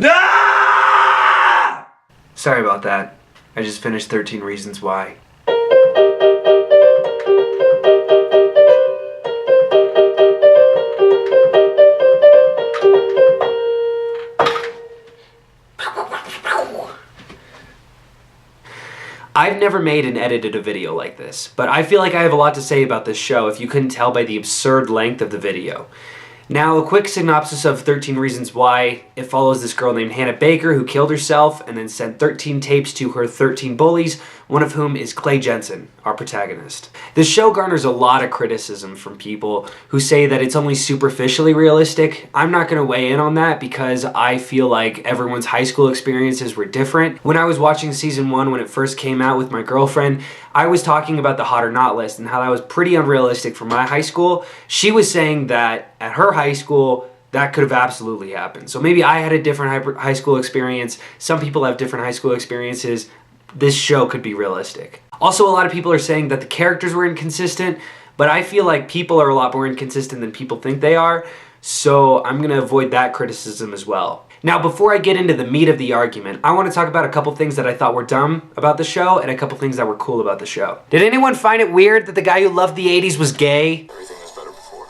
Ah! Sorry about that. I just finished 13 Reasons Why. I've never made and edited a video like this, but I feel like I have a lot to say about this show if you couldn't tell by the absurd length of the video. Now, a quick synopsis of 13 Reasons Why. It follows this girl named Hannah Baker who killed herself and then sent 13 tapes to her 13 bullies, one of whom is Clay Jensen, our protagonist. This show garners a lot of criticism from people who say that it's only superficially realistic. I'm not going to weigh in on that because I feel like everyone's high school experiences were different. When I was watching season 1 when it first came out with my girlfriend, I was talking about the hot or not list and how that was pretty unrealistic for my high school. She was saying that at her high school, that could have absolutely happened. So maybe I had a different high school experience. Some people have different high school experiences. This show could be realistic. Also, a lot of people are saying that the characters were inconsistent, but I feel like people are a lot more inconsistent than people think they are, so I'm going to avoid that criticism as well. Now, before I get into the meat of the argument, I want to talk about a couple things that I thought were dumb about the show and a couple things that were cool about the show. Did anyone find it weird that the guy who loved the 80s was gay? Everything was better before.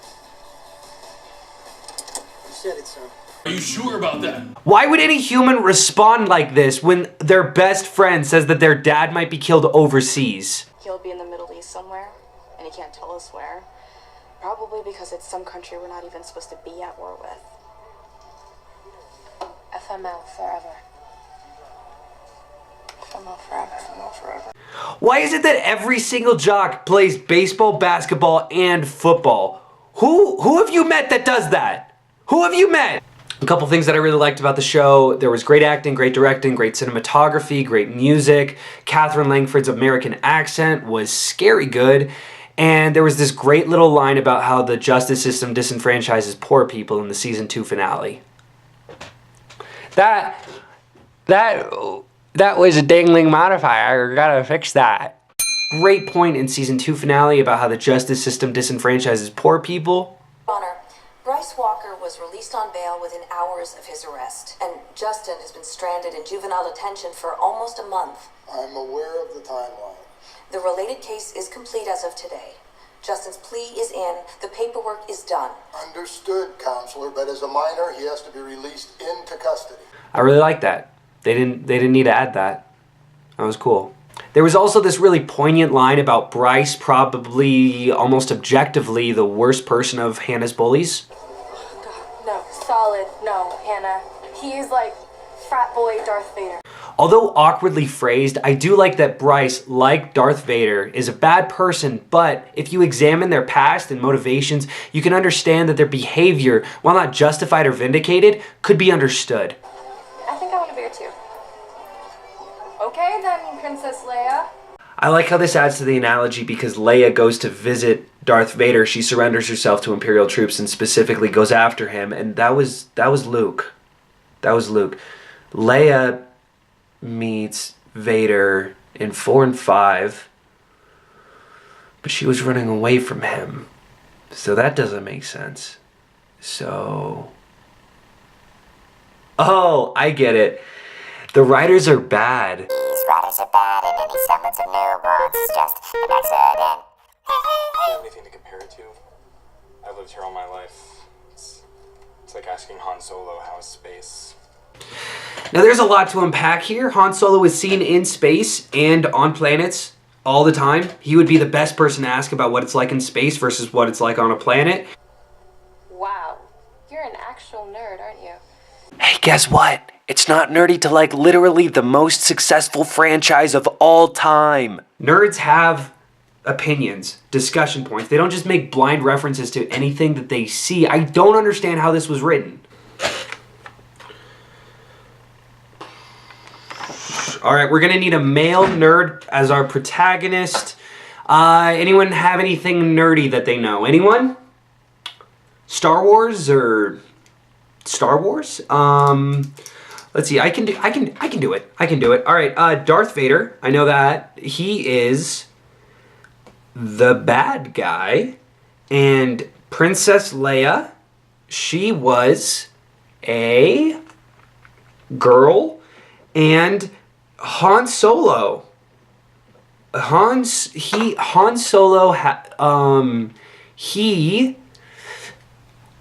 You said it, son. Are you sure about that? Why would any human respond like this when their best friend says that their dad might be killed overseas? He'll be in the Middle East somewhere, and he can't tell us where. Probably because it's some country we're not even supposed to be at war with. FML forever. FML forever. FML forever. Why is it that every single jock plays baseball, basketball, and football? Who have you met that does that? Who have you met? A couple things that I really liked about the show. There was great acting, great directing, great cinematography, great music. Catherine Langford's American accent was scary good. And there was this great little line about how the justice system disenfranchises poor people in the season 2 finale. That was a dingling modifier. I gotta fix that. Great point in season 2 finale about how the justice system disenfranchises poor people. Honor, Bryce Walker was released on bail within hours of his arrest, and Justin has been stranded in juvenile detention for almost a month. I'm aware of the timeline. The related case is complete as of today. Justin's plea is in, the paperwork is done. Understood, counselor, but as a minor, he has to be released into custody. I really like that. They didn't need to add that. That was cool. There was also this really poignant line about Bryce probably almost objectively the worst person of Hannah's bullies. No, solid. No, Hannah. He is like frat boy Darth Vader. Although awkwardly phrased, I do like that Bryce, like Darth Vader, is a bad person, but if you examine their past and motivations, you can understand that their behavior, while not justified or vindicated, could be understood. I think I want a beer too. Okay then, Princess Leia. I like how this adds to the analogy because Leia goes to visit Darth Vader. She surrenders herself to Imperial troops and specifically goes after him, and that was Luke. That was Luke. Leia meets Vader in 4 and 5, but she was running away from him. So that doesn't make sense. So... oh, I get it. The writers are bad. These writers are bad, and any semblance of newborns is just an accident. Do you have anything to compare it to? I've lived here all my life. It's like asking Han Solo how is space. Now there's a lot to unpack here. Han Solo is seen in space and on planets all the time. He would be the best person to ask about what it's like in space versus what it's like on a planet. Wow, you're an actual nerd, aren't you? Hey, guess what? It's not nerdy to like literally the most successful franchise of all time. Nerds have opinions, discussion points. They don't just make blind references to anything that they see. I don't understand how this was written. All right, we're gonna need a male nerd as our protagonist. Anyone have anything nerdy that they know? Anyone? Star Wars or Star Wars? Let's see. I can do it. I can do it. All right. Darth Vader. I know that he is the bad guy, and Princess Leia. She was a girl, and Han Solo. Han Solo he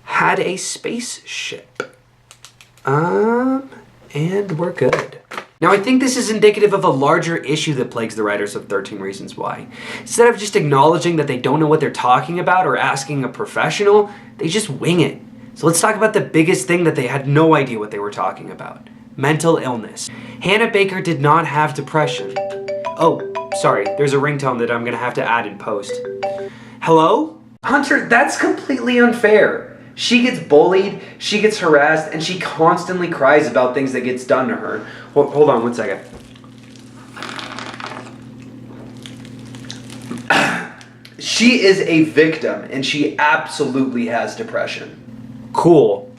had a spaceship. And we're good. Now, I think this is indicative of a larger issue that plagues the writers of 13 Reasons Why. Instead of just acknowledging that they don't know what they're talking about or asking a professional, they just wing it. So let's talk about the biggest thing that they had no idea what they were talking about. Mental illness. Hannah Baker did not have depression. Oh, sorry, there's a ringtone that I'm gonna have to add in post. Hello? Hunter, that's completely unfair. She gets bullied, she gets harassed, and she constantly cries about things that gets done to her. Hold on one second. She is a victim, and she absolutely has depression. Cool.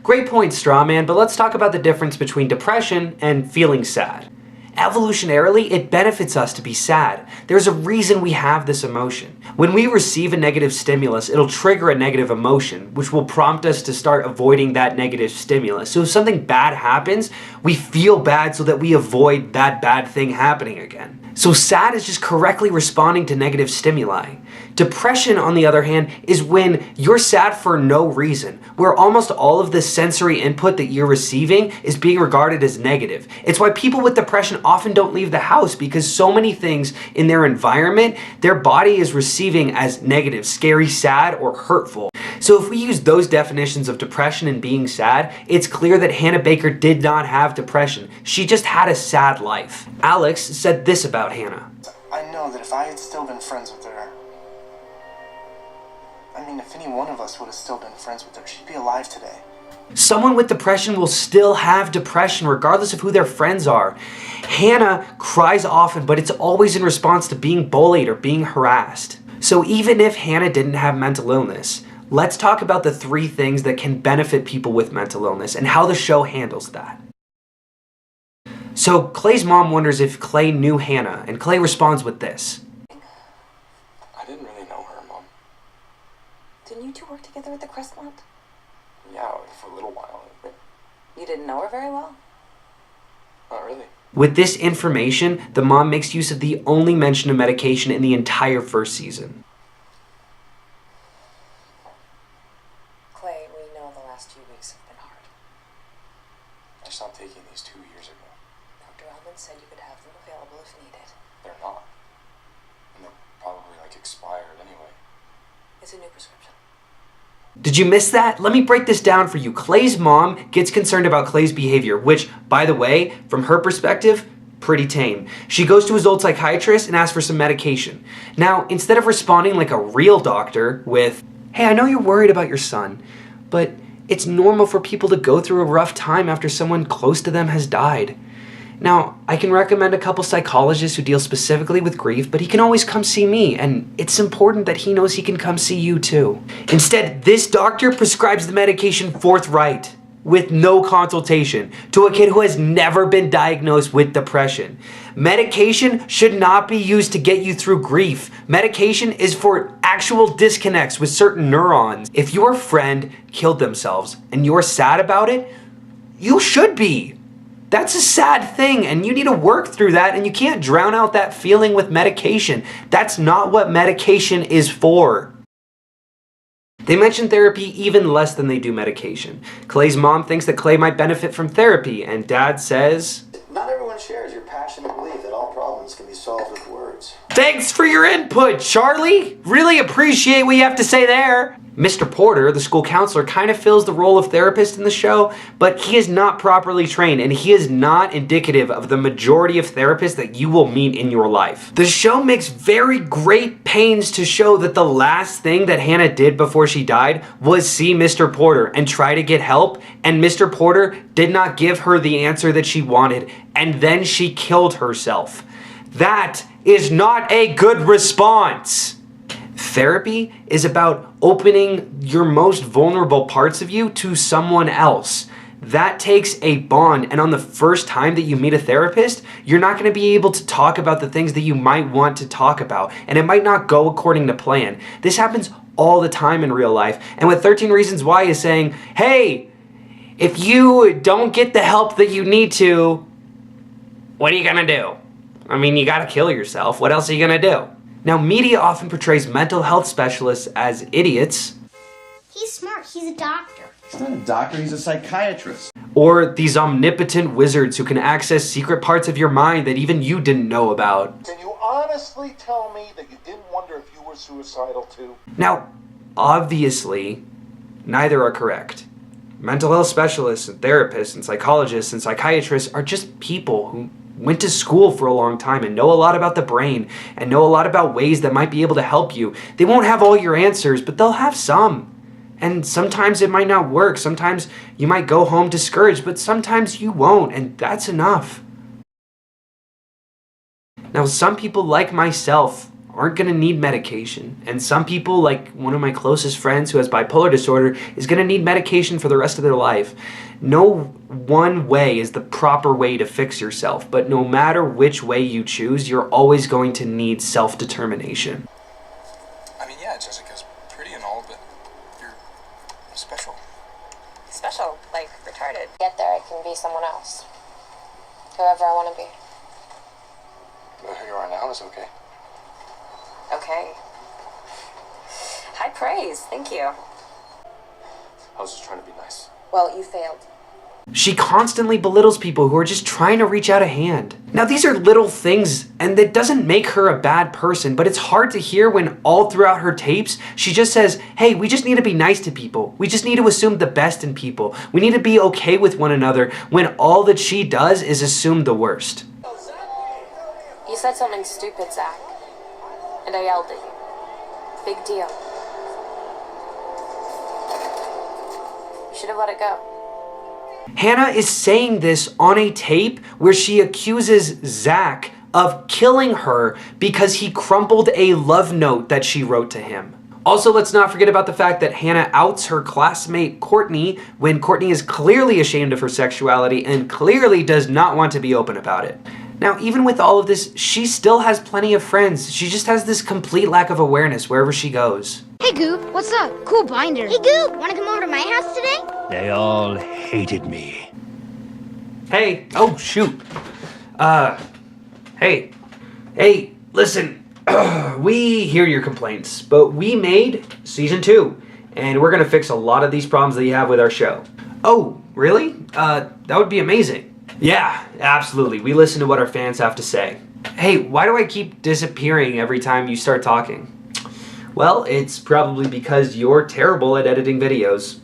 Great point, Strawman, but let's talk about the difference between depression and feeling sad. Evolutionarily, it benefits us to be sad. There's a reason we have this emotion. When we receive a negative stimulus, it'll trigger a negative emotion, which will prompt us to start avoiding that negative stimulus. So if something bad happens, we feel bad so that we avoid that bad thing happening again. So sad is just correctly responding to negative stimuli. Depression, on the other hand, is when you're sad for no reason, where almost all of the sensory input that you're receiving is being regarded as negative. It's why people with depression often don't leave the house, because so many things in their environment, their body is receiving as negative, scary, sad, or hurtful. So if we use those definitions of depression and being sad, it's clear that Hannah Baker did not have depression. She just had a sad life. Alex said this about Hannah. I know that if I had still been friends with her, if any one of us would have still been friends with her, she'd be alive today. Someone with depression will still have depression regardless of who their friends are. Hannah cries often, but it's always in response to being bullied or being harassed. So even if Hannah didn't have mental illness, let's talk about the 3 things that can benefit people with mental illness and how the show handles that. So Clay's mom wonders if Clay knew Hannah, and Clay responds with this. I didn't really know her, Mom. Didn't you two work together at the Crestmont? Yeah, for a little while. But you didn't know her very well? Not really. With this information, the mom makes use of the only mention of medication in the entire first season. Clay, we know the last 2 weeks have been hard. I stopped taking these 2 years ago. Dr. Elman said you could have them available if needed. They're not. And they're probably, expired anyway. It's a new prescription. Did you miss that? Let me break this down for you. Clay's mom gets concerned about Clay's behavior, which, by the way, from her perspective, pretty tame. She goes to his old psychiatrist and asks for some medication. Now, instead of responding like a real doctor with, "Hey, I know you're worried about your son, but it's normal for people to go through a rough time after someone close to them has died. Now, I can recommend a couple psychologists who deal specifically with grief, but he can always come see me, and it's important that he knows he can come see you too." Instead, this doctor prescribes the medication forthright, with no consultation, to a kid who has never been diagnosed with depression. Medication should not be used to get you through grief. Medication is for actual disconnects with certain neurons. If your friend killed themselves and you're sad about it, you should be. That's a sad thing, and you need to work through that, and you can't drown out that feeling with medication. That's not what medication is for. They mention therapy even less than they do medication. Clay's mom thinks that Clay might benefit from therapy, and Dad says, Not everyone shares your passionate belief that all problems can be solved with words. "Thanks for your input, Charlie! Really appreciate what you have to say there." Mr. Porter, the school counselor, kind of fills the role of therapist in the show, but he is not properly trained, and he is not indicative of the majority of therapists that you will meet in your life. The show makes very great pains to show that the last thing that Hannah did before she died was see Mr. Porter and try to get help, and Mr. Porter did not give her the answer that she wanted, and then she killed herself. That is not a good response. Therapy is about opening your most vulnerable parts of you to someone else. That takes a bond, and on the first time that you meet a therapist, you're not going to be able to talk about the things that you might want to talk about, and it might not go according to plan. This happens all the time in real life, and what 13 Reasons Why is saying, hey, If you don't get the help that you need to, what are you gonna do? I mean, you gotta kill yourself. What else are you gonna do? Now, media often portrays mental health specialists as idiots. He's smart. He's a doctor. He's not a doctor, he's a psychiatrist. Or these omnipotent wizards who can access secret parts of your mind that even you didn't know about. Can you honestly tell me that you didn't wonder if you were suicidal too? Now, obviously, neither are correct. Mental health specialists and therapists and psychologists and psychiatrists are just people who went to school for a long time and know a lot about the brain and know a lot about ways that might be able to help you. They won't have all your answers, but they'll have some. And sometimes it might not work. Sometimes you might go home discouraged, but sometimes you won't, and that's enough. Now, some people like myself aren't going to need medication, and some people, like one of my closest friends who has bipolar disorder, is going to need medication for the rest of their life. No one way is the proper way to fix yourself, but no matter which way you choose, you're always going to need self-determination. I mean, yeah, Jessica's pretty and all, but you're special. Special, like retarded. Get there, I can be someone else. Whoever I want to be. Who you are now is okay. Okay. High praise, thank you. I was just trying to be nice. Well, you failed. She constantly belittles people who are just trying to reach out a hand. Now, these are little things, and that doesn't make her a bad person, but it's hard to hear when all throughout her tapes, she just says, hey, we just need to be nice to people. We just need to assume the best in people. We need to be okay with one another, when all that she does is assume the worst. You said something stupid, Zach. And I yelled at you. Big deal. You should have let it go. Hannah is saying this on a tape where she accuses Zach of killing her because he crumpled a love note that she wrote to him. Also, let's not forget about the fact that Hannah outs her classmate Courtney when Courtney is clearly ashamed of her sexuality and clearly does not want to be open about it. Now, even with all of this, she still has plenty of friends. She just has this complete lack of awareness wherever she goes. Hey, Goop, what's up? Cool binder. Hey, Goop, want to come over to my house today? They all hated me. Hey, oh shoot. Hey, listen, we hear your complaints, but we made season 2, and we're gonna fix a lot of these problems that you have with our show. Oh, really? That would be amazing. Yeah, absolutely. We listen to what our fans have to say. Hey, why do I keep disappearing every time you start talking? Well, it's probably because you're terrible at editing videos.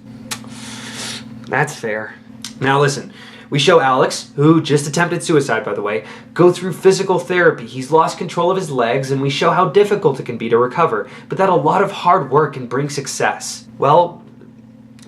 That's fair. Now listen, we show Alex, who just attempted suicide by the way, go through physical therapy. He's lost control of his legs and we show how difficult it can be to recover, but that a lot of hard work can bring success. Well,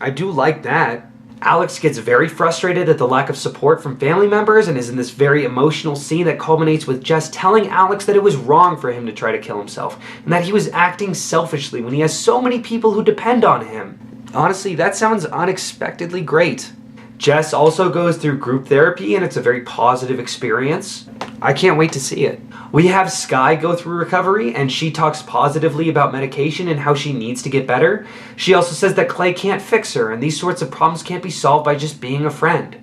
I do like that. Alex gets very frustrated at the lack of support from family members and is in this very emotional scene that culminates with Jess telling Alex that it was wrong for him to try to kill himself and that he was acting selfishly when he has so many people who depend on him. Honestly, that sounds unexpectedly great. Jess also goes through group therapy and it's a very positive experience. I can't wait to see it. We have Sky go through recovery and she talks positively about medication and how she needs to get better. She also says that Clay can't fix her and these sorts of problems can't be solved by just being a friend.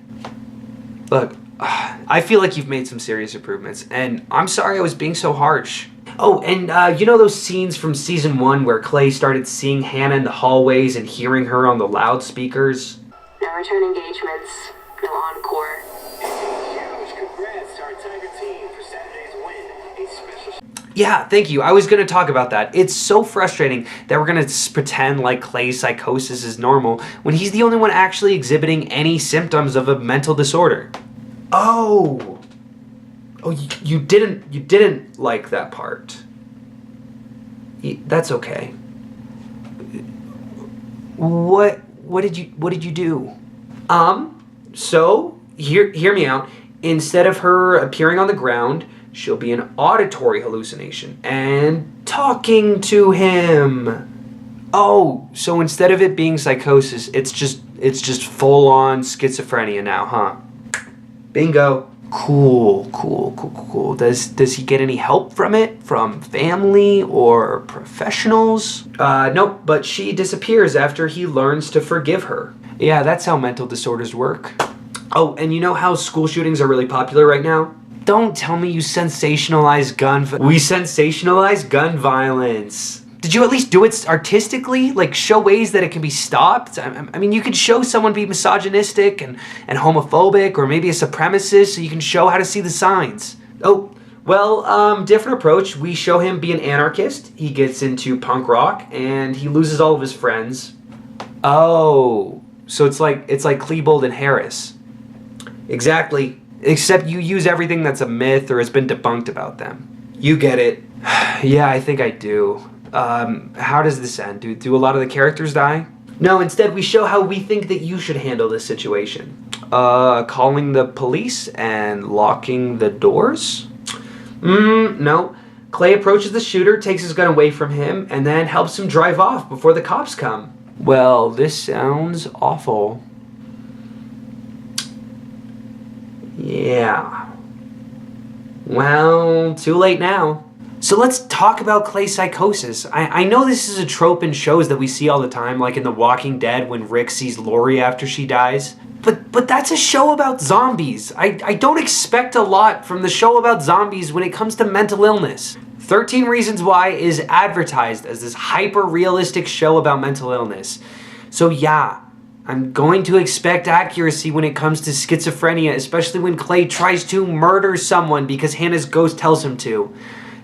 Look, I feel like you've made some serious improvements and I'm sorry I was being so harsh. Oh, and you know those scenes from season 1 where Clay started seeing Hannah in the hallways and hearing her on the loudspeakers? No return engagements, no encore. Huge congrats to our Tiger team for Saturday's win. A special... Yeah, thank you. I was going to talk about that. It's so frustrating that we're going to pretend like Clay's psychosis is normal when he's the only one actually exhibiting any symptoms of a mental disorder. Oh, you didn't like that part. That's okay. What did you do? So hear me out. Instead of her appearing on the ground, she'll be an auditory hallucination and talking to him. Oh, so instead of it being psychosis, it's just full-on schizophrenia now, huh? Bingo. Cool. Does he get any help from it? From family or professionals? Nope, but she disappears after he learns to forgive her. Yeah, that's how mental disorders work. Oh, and you know how school shootings are really popular right now? Don't tell me you sensationalize we sensationalize gun violence. Did you at least do it artistically? Like, show ways that it can be stopped? I mean, you could show someone be misogynistic and homophobic, or maybe a supremacist, so you can show how to see the signs. Oh, well, different approach. We show him be an anarchist. He gets into punk rock, and he loses all of his friends. Oh, so it's like Klebold and Harris. Exactly. Except you use everything that's a myth or has been debunked about them. You get it. Yeah, I think I do. How does this end? Do a lot of the characters die? No, instead we show how we think that you should handle this situation. Calling the police and locking the doors? No. Clay approaches the shooter, takes his gun away from him, and then helps him drive off before the cops come. Well, this sounds awful. Yeah. Well, too late now. So let's talk about Clay's psychosis. I know this is a trope in shows that we see all the time, like in The Walking Dead when Rick sees Lori after she dies. But that's a show about zombies. I don't expect a lot from the show about zombies when it comes to mental illness. 13 Reasons Why is advertised as this hyper-realistic show about mental illness. So yeah, I'm going to expect accuracy when it comes to schizophrenia, especially when Clay tries to murder someone because Hannah's ghost tells him to.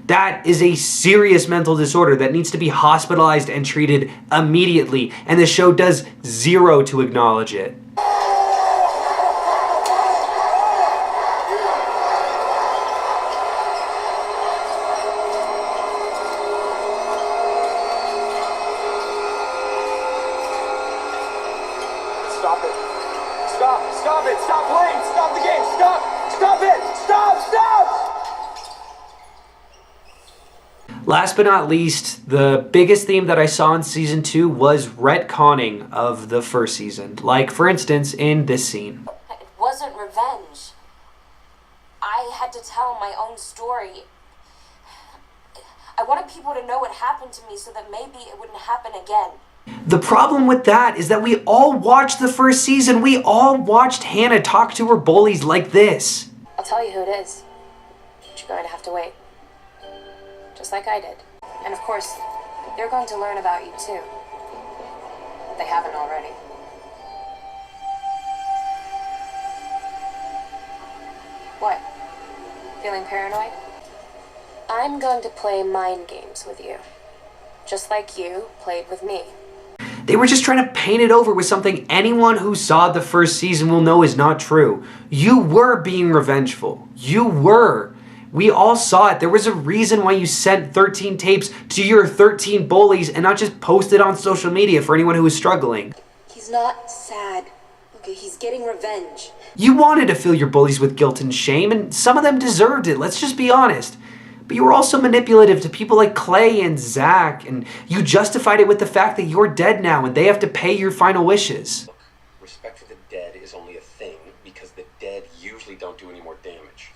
That is a serious mental disorder that needs to be hospitalized and treated immediately, and the show does zero to acknowledge it. Stop it. Stop it. Stop playing. Stop the game. Stop it. Stop. Last but not least, the biggest theme that I saw in season 2 was retconning of the first season. Like, for instance, in this scene. It wasn't revenge. I had to tell my own story. I wanted people to know what happened to me so that maybe it wouldn't happen again. The problem with that is that we all watched the first season. We all watched Hannah talk to her bullies like this. I'll tell you who it is. But you're going to have to wait. Just like I did. And of course, they're going to learn about you too. If they haven't already. What? Feeling paranoid? I'm going to play mind games with you. Just like you played with me. They were just trying to paint it over with something anyone who saw the first season will know is not true. You were being revengeful. You were. We all saw it. There was a reason why you sent 13 tapes to your 13 bullies and not just posted on social media for anyone who was struggling. He's not sad. Okay, he's getting revenge. You wanted to fill your bullies with guilt and shame, and some of them deserved it. Let's just be honest. But you were also manipulative to people like Clay and Zach, and you justified it with the fact that you're dead now and they have to pay your final wishes. Respect for the dead is only a thing because the dead usually don't do any more damage.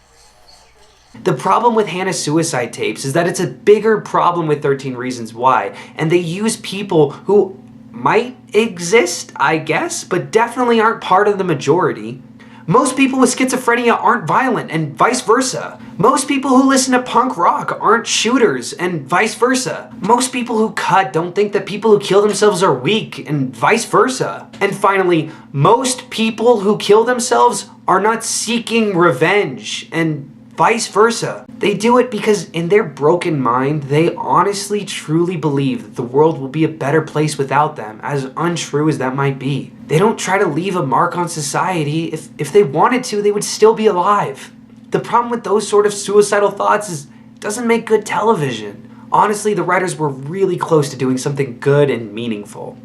The problem with Hannah's suicide tapes is that it's a bigger problem with 13 Reasons Why, and they use people who might exist, I guess, but definitely aren't part of the majority. Most people with schizophrenia aren't violent, and vice versa. Most people who listen to punk rock aren't shooters, and vice versa. Most people who cut don't think that people who kill themselves are weak, and vice versa. And finally, most people who kill themselves are not seeking revenge, and vice versa. They do it because in their broken mind, they honestly truly believe that the world will be a better place without them, as untrue as that might be. They don't try to leave a mark on society. If they wanted to, they would still be alive. The problem with those sort of suicidal thoughts is it doesn't make good television. Honestly, the writers were really close to doing something good and meaningful.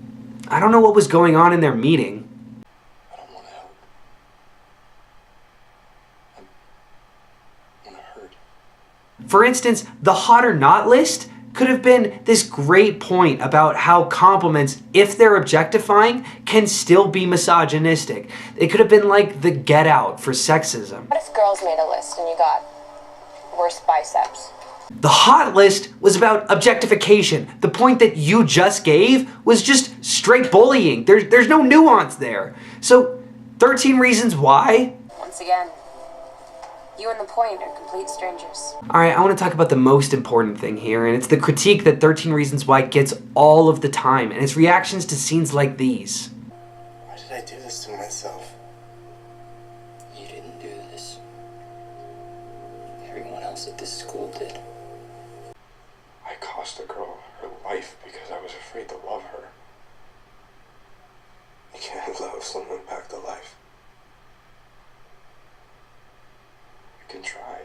I don't know what was going on in their meeting. For instance, the hot or not list could have been this great point about how compliments, if they're objectifying, can still be misogynistic. It could have been like the Get Out for sexism. What if girls made a list and you got worst biceps, The hot list was about objectification. The point that you just gave was just straight bullying. There's no nuance there. So, 13 Reasons Why? Once again, you and the point are complete strangers. Alright, I want to talk about the most important thing here, and it's the critique that 13 Reasons Why gets all of the time, and it's reactions to scenes like these. Why did I do this to myself? You didn't do this. Everyone else at this school did. I cost a girl her life because I was afraid to love her. You can't love someone back to life. You can try.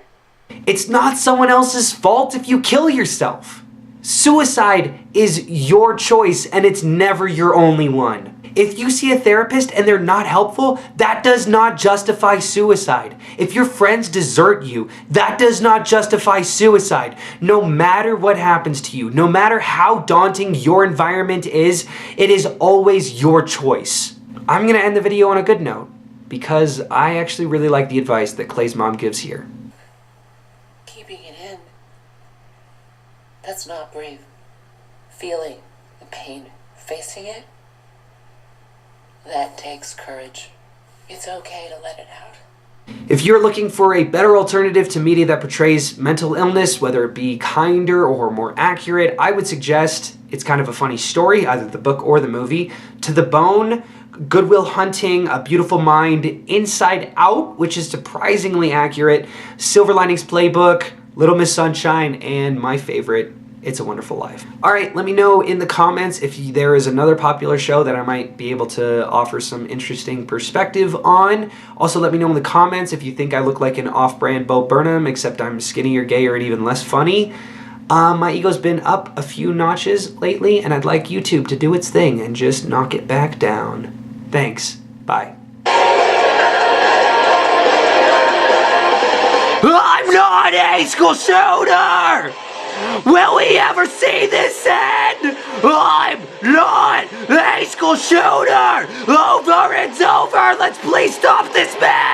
It's not someone else's fault if you kill yourself. Suicide is your choice, and it's never your only one. If you see a therapist and they're not helpful, that does not justify suicide. If your friends desert you, that does not justify suicide. No matter what happens to you, no matter how daunting your environment is, it is always your choice. I'm gonna end the video on a good note, because I actually really like the advice that Clay's mom gives here. Keeping it in, that's not brave. Feeling the pain, facing it, that takes courage. It's okay to let it out. If you're looking for a better alternative to media that portrays mental illness, whether it be kinder or more accurate, I would suggest it's kind of a funny story, either the book or the movie. To the Bone, Good Will Hunting, A Beautiful Mind, Inside Out, which is surprisingly accurate, Silver Linings Playbook, Little Miss Sunshine, and my favorite, It's a Wonderful Life. Alright, let me know in the comments if there is another popular show that I might be able to offer some interesting perspective on. Also, let me know in the comments if you think I look like an off-brand Bo Burnham, except I'm skinnier, gayer, and even less funny. My ego's been up a few notches lately, and I'd like YouTube to do its thing and just knock it back down. Thanks. Bye. I'm not a school shooter! Will we ever see this end? I'm not a school shooter! Over and over! Let's please stop this man!